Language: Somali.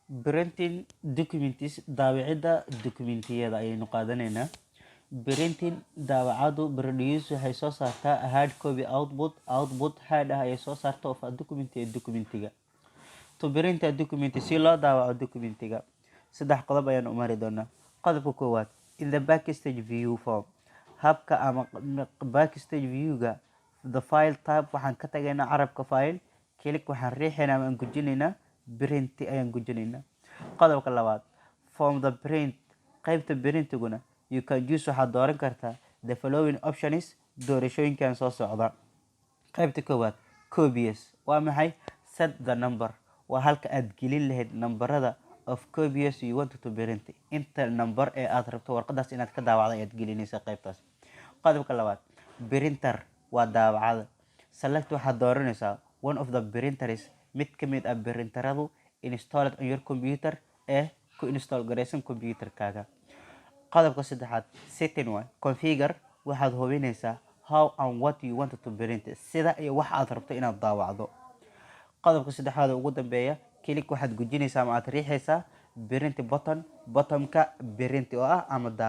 printing documents daawacida dokumentiyada ayaynu qaadanayna. Printing daawacadu produce waxay soo saartaa hard copy output hard ah ayay soo saarta of a document ee dokumentiga. To print a document si loo daawaco dokumentiga saddex qodob ayaan u mari doonaa. Qodobka koowaad in the backstage view form habka ama backstage view-ga the file tab waxaan ka tagaynaa carabka file click waxaan riixaynaa ama gujinaynaa print ayaan gujinaynaa. Qodobka labaad from the print qaybta printiguna you can use waxaad dooran kartaa the following options doorashooyinkan soo socda. qaybta koowaad copies waa maxay set the number waa halka aad gelin lahayd nambarada of copies you want to print inta number ee aad rabto warqadaas inaad ka daawacdo ayaad gelinaysaa qaybtaas. qodobka labaad printer waa daawacada select waxaad dooranaysaa one of the printers mid ka mid ah printeradu installed on your computer ee ku install garaysan computerkaaga. qodobka saddexaad setting waa configure waxaad hubinaysaa how and what you want to print sida iyo wax aad rabto inaad daawacdo. qodobka saddexaad ugu dambeeya click waxaad gujinaysaa ama aad riixaysaa print button bottomka print oo ah ama daawac